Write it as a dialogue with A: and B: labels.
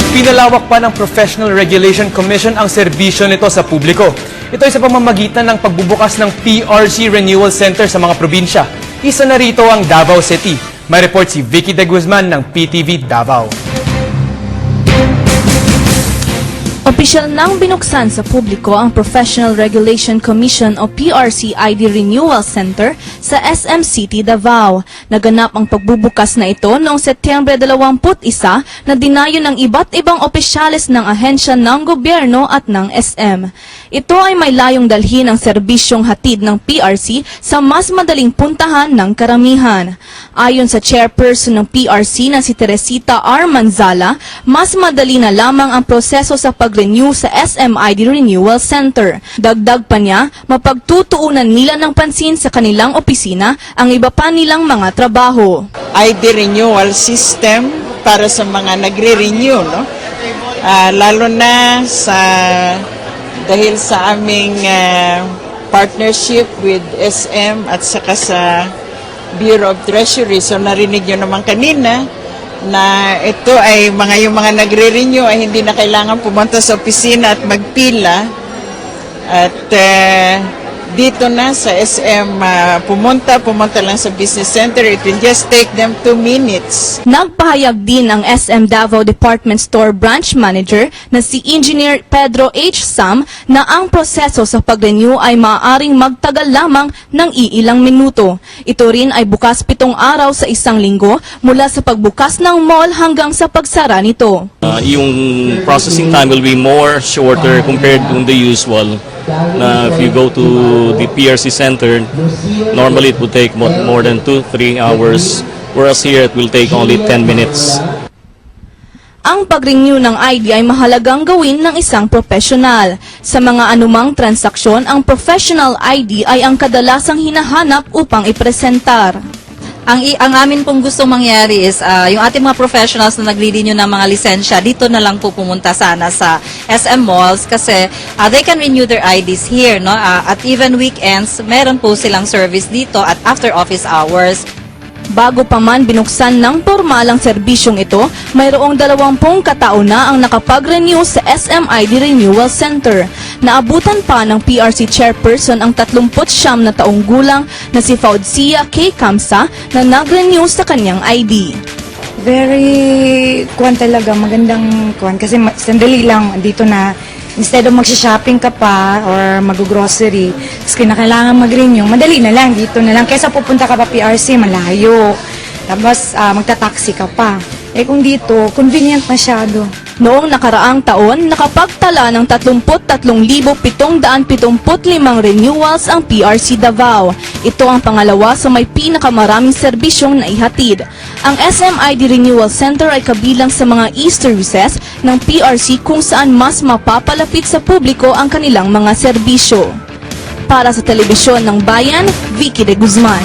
A: Pinalawak pa ng Professional Regulation Commission ang serbisyo nito sa publiko. Ito ay sa pamamagitan ng pagbubukas ng PRC Renewal Center sa mga probinsya. Isa na rito ang Davao City. May report si Vicky De Guzman ng PTV Davao.
B: Opisyal nang binuksan sa publiko ang Professional Regulation Commission o PRC ID Renewal Center sa SM City, Davao. Naganap ang pagbubukas na ito noong Setyembre 21 na dinayo ng iba't ibang opisyales ng ahensya ng gobyerno at ng SM. Ito ay may layong dalhin ang serbisyong hatid ng PRC sa mas madaling puntahan ng karamihan. Ayon sa chairperson ng PRC na si Teresita R. Manzala, mas madali na lamang ang proseso sa pag-renew sa SM ID Renewal Center. Dagdag pa niya, mapagtutuunan nila ng pansin sa kanilang opisina ang iba pa nilang mga trabaho.
C: ID renewal system para sa mga nagre-renew, no? Lalo na dahil sa aming partnership with SM at saka sa Bureau of Treasury. So narinig nyo naman kanina na ito ay yung mga nagre-renew ay hindi na kailangan pumunta sa opisina at magpila. At dito na sa SM, pumunta lang sa business center. It will just take them 2 minutes.
B: Nagpahayag din ang SM Davao Department Store Branch Manager na si Engineer Pedro H. Sam na ang proseso sa pag-renew ay maaaring magtagal lamang ng iilang minuto. Ito rin ay bukas 7 araw sa isang linggo mula sa pagbukas ng mall hanggang sa pagsara nito.
D: Yung processing time will be more shorter compared to the usual. If you go to the PRC Center, normally it would take more than 2-3 hours, whereas here it will take only 10 minutes.
B: Ang pag-renew ng ID ay mahalagang gawin ng isang profesional. Sa mga anumang transaksyon, ang professional ID ay ang kadalasang hinahanap upang ipresentar.
E: Ang amin pong gustong mangyari is yung ating mga professionals na nagre-renew ng mga lisensya, dito na lang po pumunta sana sa SM Malls kasi they can renew their IDs here, no? At even weekends, meron po silang service dito at after office hours.
B: Bago pa man binuksan ng pormalang serbisyong ito, mayroong 20 katao na ang nakapag-renew sa SM ID Renewal Center. Naabutan pa ng PRC chairperson ang 39 na taong gulang na si Faudzia K. Kamsa na nag-renew sa kanyang ID.
F: Very talaga, magandang kasi sandali lang dito na instead of magsha-shopping ka pa or mag-grocery, tapos kinakailangan mag-renew, madali na lang, dito na lang. Kaysa pupunta ka pa PRC, malayo. Tapos magta-taxi ka pa. Kung dito, convenient masyado.
B: Noong nakaraang taon, nakapagtala ng 33,775 renewals ang PRC Davao. Ito ang pangalawa sa may pinakamaraming serbisyong naihatid. Ang SM ID Renewal Center ay kabilang sa mga Easter recess ng PRC kung saan mas mapapalapit sa publiko ang kanilang mga serbisyo. Para sa Telebisyon ng Bayan, Vicky De Guzman.